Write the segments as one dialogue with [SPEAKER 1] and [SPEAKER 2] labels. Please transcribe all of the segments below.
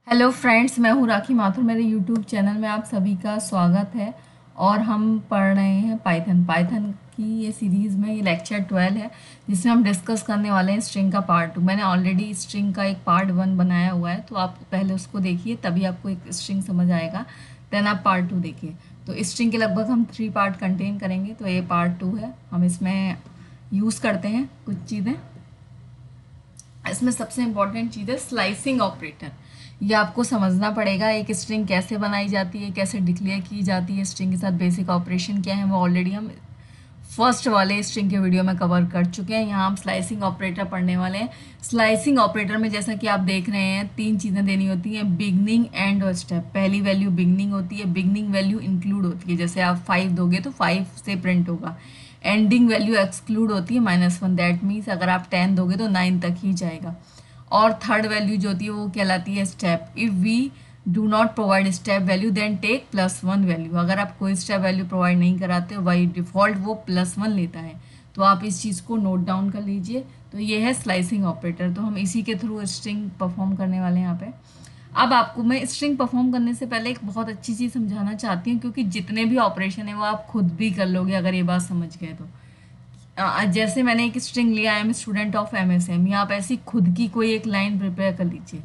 [SPEAKER 1] Hello friends, मैं हूँ राखी माथुर। मेरे यूट्यूब चैनल में आप सभी का स्वागत है। और हम पढ़ रहे हैं पाइथन पाइथन की ये सीरीज़ में ये लेक्चर 12 है, जिसमें हम डिस्कस करने वाले हैं स्ट्रिंग का पार्ट 2। मैंने ऑलरेडी स्ट्रिंग का एक पार्ट 1 बनाया हुआ है, तो आप पहले उसको देखिए, तभी आपको एक स्ट्रिंग समझ आएगा। देन आप पार्ट 2 देखिए। तो स्ट्रिंग के लगभग हम 3 पार्ट कंटेन करेंगे, तो ये पार्ट 2 है। हम इसमें यूज़ करते हैं कुछ चीज़ें। इसमें सबसे इम्पॉर्टेंट चीज़ है स्लाइसिंग ऑपरेटर। ये आपको समझना पड़ेगा, एक स्ट्रिंग कैसे बनाई जाती है, कैसे डिक्लेयर की जाती है, स्ट्रिंग के साथ बेसिक ऑपरेशन क्या है, वो ऑलरेडी हम फर्स्ट वाले स्ट्रिंग के वीडियो में कवर कर चुके हैं। यहाँ हम स्लाइसिंग ऑपरेटर पढ़ने वाले हैं। स्लाइसिंग ऑपरेटर में जैसा कि आप देख रहे हैं, 3 चीज़ें देनी होती हैं, बिगनिंग एंड और स्टेप। पहली वैल्यू बिगनिंग होती है, बिगनिंग वैल्यू इंक्लूड होती है। जैसे आप 5 दोगे तो 5 से प्रिंट होगा। एंडिंग वैल्यू एक्सक्लूड होती है, -1। दैट मीन्स अगर आप 10 दोगे तो 9 तक ही जाएगा। और थर्ड वैल्यू जो होती है वो कहलाती है step. If we do not provide step value then take +1 value. अगर आप कोई स्टेप वैल्यू प्रोवाइड नहीं कराते हो, बाई डिफ़ॉल्ट वो +1 लेता है। तो आप इस चीज़ को नोट डाउन कर लीजिए। तो ये है स्लाइसिंग ऑपरेटर। तो हम इसी के थ्रू स्ट्रिंग परफॉर्म करने वाले हैं यहाँ पे। अब आपको मैं स्ट्रिंग परफॉर्म करने से पहले एक बहुत अच्छी चीज़ समझाना चाहती हूँ, क्योंकि जितने भी ऑपरेशन है वो आप खुद भी कर लोगे अगर ये बात समझ गए तो। जैसे मैंने एक स्ट्रिंग लिया, I am student of MSME। आप ऐसी खुद की कोई एक लाइन प्रिपेयर कर लीजिए,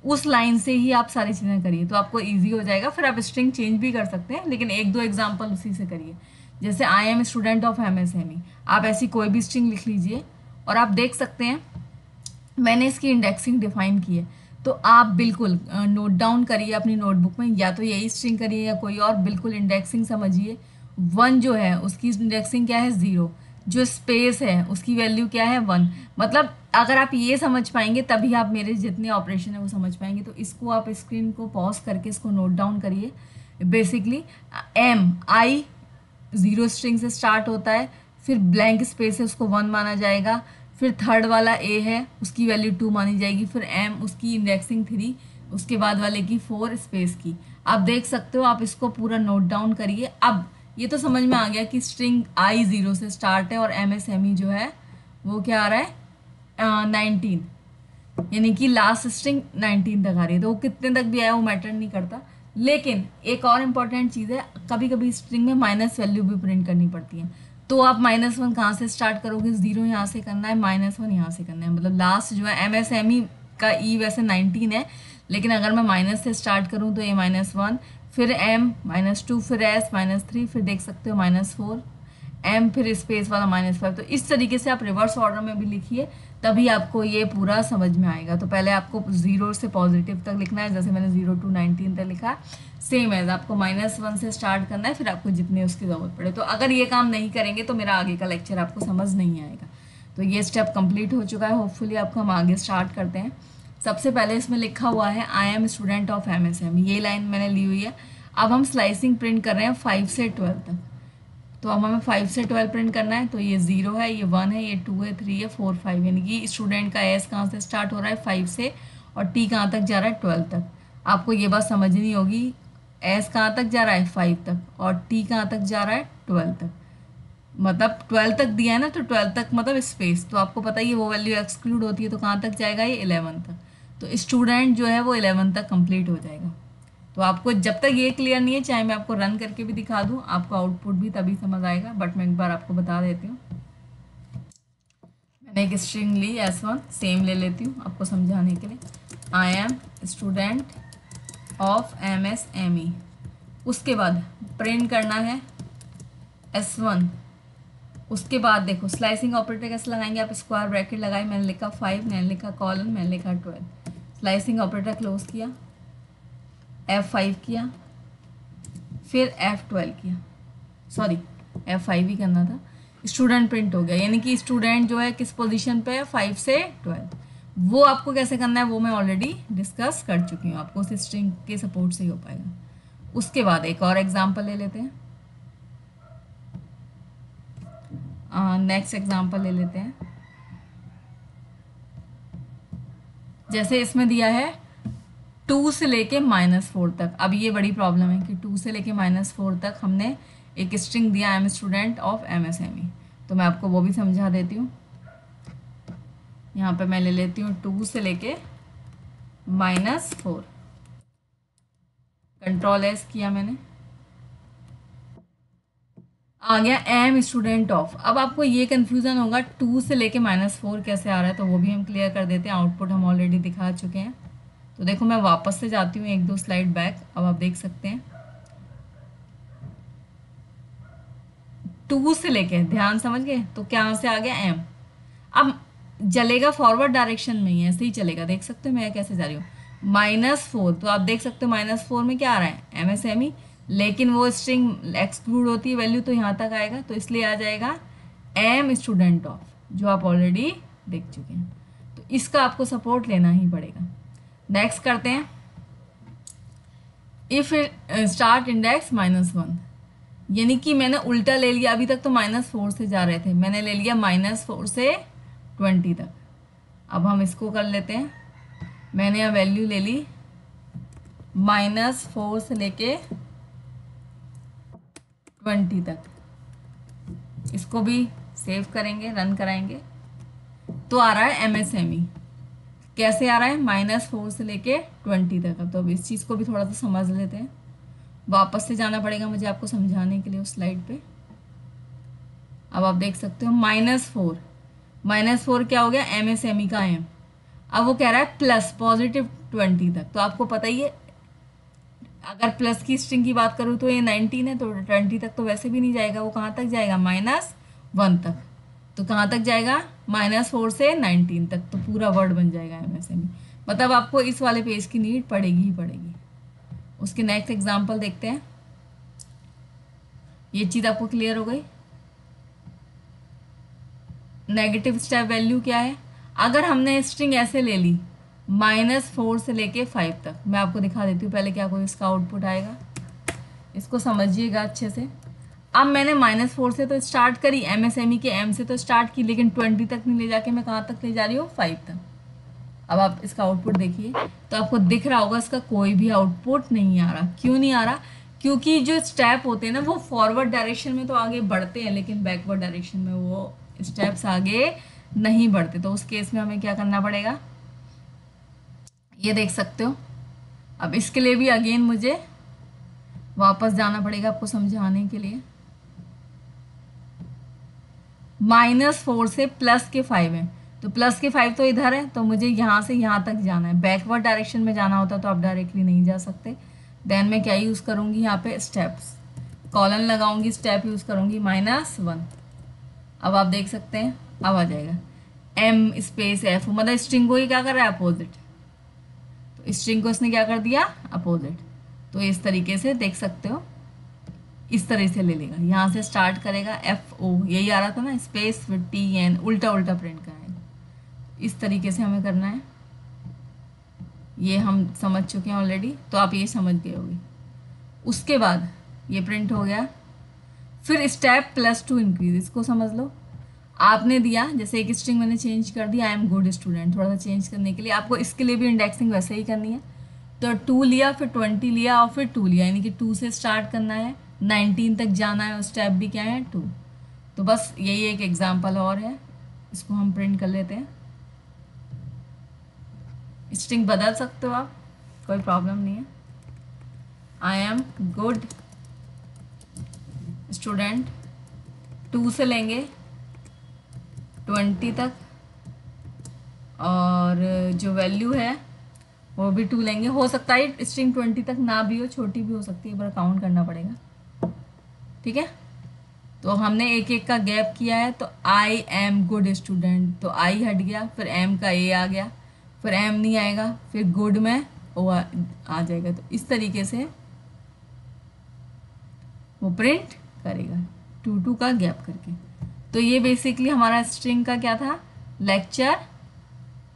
[SPEAKER 1] उस लाइन से ही आप सारी चीज़ें करिए, तो आपको ईजी हो जाएगा। फिर आप स्ट्रिंग चेंज भी कर सकते हैं, लेकिन 1-2 एग्जाम्पल उसी से करिए। जैसे I am student of MSME, आप ऐसी कोई भी स्ट्रिंग लिख लीजिए और आप देख सकते हैं मैंने इसकी इंडेक्सिंग डिफाइन की है। तो आप बिल्कुल नोट डाउन करिए अपनी नोटबुक में, या तो यही स्ट्रिंग करिए या कोई और। बिल्कुल इंडेक्सिंग समझिए। 1 जो है उसकी इंडेक्सिंग क्या है, 0। जो स्पेस है उसकी वैल्यू क्या है, 1। मतलब अगर आप ये समझ पाएंगे तभी आप मेरे जितने ऑपरेशन है वो समझ पाएंगे। तो इसको आप स्क्रीन को पॉज करके इसको नोट डाउन करिए। बेसिकली MI 0 स्ट्रिंग से स्टार्ट होता है, फिर ब्लैंक स्पेस है उसको 1 माना जाएगा, फिर थर्ड वाला A है उसकी वैल्यू 2 मानी जाएगी, फिर M उसकी इंडेक्सिंग 3, उसके बाद वाले की 4 स्पेस की। आप देख सकते हो, आप इसको पूरा नोट डाउन करिए। अब ये तो समझ में आ गया कि स्ट्रिंग I 0 से स्टार्ट है और MSME जो है वो क्या आ रहा है, 19, यानी कि लास्ट स्ट्रिंग 19 तक आ रही है। तो वो कितने तक भी आया वो मैटर नहीं करता। लेकिन एक और इम्पॉर्टेंट चीज़ है, कभी कभी स्ट्रिंग में माइनस वैल्यू भी प्रिंट करनी पड़ती है। तो आप -1 कहाँ से स्टार्ट करोगे, 0 यहाँ से करना है, -1 यहाँ से करना है। मतलब लास्ट जो है MSME का E वैसे 19 है, लेकिन अगर मैं माइनस से स्टार्ट करूँ तो ये -1, फिर M -2, फिर S -3, फिर देख सकते हो -4, M फिर स्पेस वाला -5। तो इस तरीके से आप रिवर्स ऑर्डर में भी लिखिए, तभी आपको ये पूरा समझ में आएगा। तो पहले आपको 0 से पॉजिटिव तक लिखना है, जैसे मैंने 0 to 19 तक लिखा। सेम एज आपको -1 से स्टार्ट करना है, फिर आपको जितनी उसकी ज़रूरत पड़े। तो अगर ये काम नहीं करेंगे तो मेरा आगे का लेक्चर आपको समझ नहीं आएगा। तो ये स्टेप कंप्लीट हो चुका है। होपफुली आपको हम आगे स्टार्ट करते हैं। सबसे पहले इसमें लिखा हुआ है I am student of MSME, ये लाइन मैंने ली हुई है। अब हम स्लाइसिंग प्रिंट कर रहे हैं 5 से 12 तक। तो अब हमें 5 से 12 प्रिंट करना है। तो ये 0 है, ये 1 है, ये 2 है, 3 है, 4, 5, यानी कि स्टूडेंट का एस कहाँ से स्टार्ट हो रहा है, 5 से, और टी कहाँ तक जा रहा है, 12 तक। आपको ये बात समझनी होगी, एस कहाँ तक जा रहा है, 5 तक, और टी कहाँ तक जा रहा है, 12 तक। मतलब 12 तक दिया है ना, तो 12 तक मतलब स्पेस, तो आपको पता ही है वो वैल्यू एक्सक्लूड होती है, तो कहाँ तक जाएगा, ये 11 तक। तो स्टूडेंट जो है वो 11 तक कंप्लीट हो जाएगा। तो आपको जब तक ये क्लियर नहीं है, चाहे मैं आपको रन करके भी दिखा दूं, आपको आउटपुट भी तभी समझ आएगा। बट मैं एक बार आपको बता देती हूँ। मैंने एक स्ट्रिंग ली S1, सेम ले लेती हूँ आपको समझाने के लिए। I am student of MSME। उसके बाद प्रिंट करना है S1। उसके बाद देखो स्लाइसिंग ऑपरेटर कैसे लगाएंगे, आप स्क्वायर ब्रैकेट लगाए, मैंने लिखा 5, मैंने लिखा कॉलन, मैंने लिखा 12। स्लाइसिंग ऑपरेटर क्लोज किया, F5 किया, फिर F12 किया, सॉरी F5 ही करना था। स्टूडेंट प्रिंट हो गया, यानी कि स्टूडेंट जो है किस पोजीशन पे है, 5 से 12। वो आपको कैसे करना है वो मैं ऑलरेडी डिस्कस कर चुकी हूँ, आपको उस स्ट्रिंग के सपोर्ट से ही हो पाएगा। उसके बाद एक और एग्जांपल ले लेते हैं, नेक्स्ट एग्जांपल ले लेते हैं। जैसे इसमें दिया है 2 से लेके -4 तक। अब ये बड़ी प्रॉब्लम है कि 2 से लेके -4 तक हमने एक स्ट्रिंग दिया, I am student of MSME। तो मैं आपको वो भी समझा देती हूँ। यहाँ पे मैं ले लेती हूँ 2 से लेके -4। कंट्रोल एस किया मैंने, आ गया एम स्टूडेंट ऑफ। अब आपको ये कन्फ्यूज़न होगा 2 से लेके -4 कैसे आ रहा है, तो वो भी हम क्लियर कर देते हैं। आउटपुट हम ऑलरेडी दिखा चुके हैं। तो देखो मैं वापस से जाती हूँ 1-2 स्लाइड बैक, अब आप देख सकते हैं 2 से लेके, ध्यान समझ गए, तो क्या से आ गया एम। अब चलेगा फॉरवर्ड डायरेक्शन में ही, ऐसे ही चलेगा, देख सकते हो मैं कैसे जा रही हूँ। -4, तो आप देख सकते हो -4 में क्या आ रहा है, MSME, लेकिन वो स्ट्रिंग एक्सक्लूड होती है वैल्यू, तो यहाँ तक आएगा, तो इसलिए आ जाएगा एम स्टूडेंट ऑफ, जो आप ऑलरेडी देख चुके हैं। तो इसका आपको सपोर्ट लेना ही पड़ेगा। नेक्स्ट करते हैं, इफ स्टार्ट इंडेक्स -1, यानी कि मैंने उल्टा ले लिया, अभी तक तो -4 से जा रहे थे, मैंने ले लिया -4 से 20 तक। अब हम इसको कर लेते हैं, मैंने यहाँ वैल्यू ले ली -4 से लेके 20 तक। इसको भी सेव करेंगे, रन कराएंगे, तो आ रहा है MSME। कैसे आ रहा है, -4 से लेके 20 तक। अब तो अब इस चीज़ को भी थोड़ा सा समझ लेते हैं, वापस से जाना पड़ेगा मुझे आपको समझाने के लिए उस स्लाइड पे। अब आप देख सकते हो -4 क्या हो गया, MSME का एम। अब वो कह रहा है प्लस +20 तक, तो आपको पता ही है अगर प्लस की स्ट्रिंग की बात करूँ तो ये 19 है, तो 20 तक तो वैसे भी नहीं जाएगा, वो कहाँ तक जाएगा, -1 तक। तो कहाँ तक जाएगा, -4 से 19 तक, तो पूरा वर्ड बन जाएगा MSME। मतलब आपको इस वाले पेज की नीड पड़ेगी ही पड़ेगी। उसके नेक्स्ट एग्जाम्पल देखते हैं, ये चीज़ आपको क्लियर हो गई। नेगेटिव स्टेप वैल्यू क्या है, अगर हमने स्ट्रिंग ऐसे ले ली -4 से लेके 5 तक, मैं आपको दिखा देती हूँ पहले क्या कोई इसका आउटपुट आएगा, इसको समझिएगा अच्छे से। अब मैंने -4 से तो स्टार्ट करी, MSME के M से तो स्टार्ट की, लेकिन 20 तक नहीं ले जाके मैं कहाँ तक ले जा रही हूँ, 5 तक। अब आप इसका आउटपुट देखिए, तो आपको दिख रहा होगा इसका कोई भी आउटपुट नहीं आ रहा। क्यों नहीं आ रहा, क्योंकि जो स्टेप होते हैं ना वो फॉरवर्ड डायरेक्शन में तो आगे बढ़ते हैं, लेकिन बैकवर्ड डायरेक्शन में वो स्टेप्स आगे नहीं बढ़ते। तो उस केस में हमें क्या करना पड़ेगा, ये देख सकते हो। अब इसके लिए भी अगेन मुझे वापस जाना पड़ेगा आपको समझाने के लिए। -4 से प्लस के 5 है, तो प्लस के 5 तो इधर है, तो मुझे यहाँ से यहाँ तक जाना है। बैकवर्ड डायरेक्शन में जाना होता तो आप डायरेक्टली नहीं जा सकते। देन मैं क्या यूज़ करूँगी, यहाँ पे स्टेप्स, कॉलन लगाऊंगी, स्टेप यूज़ करूँगी -1। अब आप देख सकते हैं, अब आ जाएगा M स्पेस F, मतलब स्ट्रिंग को ही क्या कर रहा है, अपोजिट। तो स्ट्रिंग को इसने क्या कर दिया, अपोजिट। तो इस तरीके से देख सकते हो, इस तरह से ले लेगा, यहाँ से स्टार्ट करेगा FO, यही आ रहा था ना, स्पेस फिर TN, उल्टा उल्टा प्रिंट कराएगा। इस तरीके से हमें करना है, ये हम समझ चुके हैं ऑलरेडी, तो आप ये समझ गए होगे। उसके बाद ये प्रिंट हो गया, फिर स्टेप +2 इंक्रीज, इसको समझ लो। आपने दिया, जैसे एक स्ट्रिंग मैंने चेंज कर दिया, आई एम गुड स्टूडेंट, थोड़ा सा चेंज करने के लिए आपको इसके लिए भी इंडेक्सिंग वैसे ही करनी है। तो 2 लिया, फिर 20 लिया, और फिर 2 लिया, यानी कि 2 से स्टार्ट करना है, 19 तक जाना है, और स्टेप भी क्या है, 2। तो बस यही एक एग्जाम्पल और है, इसको हम प्रिंट कर लेते हैं। स्ट्रिंग बदल सकते हो आप, कोई प्रॉब्लम नहीं है। आई एम गुड स्टूडेंट, 2 से लेंगे 20 तक, और जो वैल्यू है वो भी 2 लेंगे। हो सकता है स्ट्रिंग 20 तक ना भी हो, छोटी भी हो सकती है, पर काउंट करना पड़ेगा, ठीक है। तो हमने एक एक का गैप किया है, तो आई एम गुड स्टूडेंट, तो आई हट गया, फिर एम का ए आ गया, फिर एम नहीं आएगा, फिर गुड में ओ आ जाएगा। तो इस तरीके से वो प्रिंट करेगा 2 का गैप करके। तो ये बेसिकली हमारा स्ट्रिंग का क्या था, लेक्चर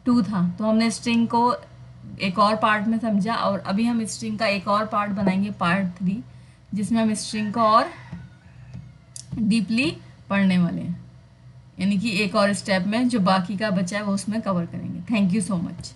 [SPEAKER 1] 2 था। तो हमने स्ट्रिंग को एक और पार्ट में समझा, और अभी हम स्ट्रिंग का एक और पार्ट बनाएंगे, पार्ट 3, जिसमें हम स्ट्रिंग को और डीपली पढ़ने वाले हैं, यानी कि एक और स्टेप में जो बाकी का बचा है वो उसमें कवर करेंगे। Thank you so much.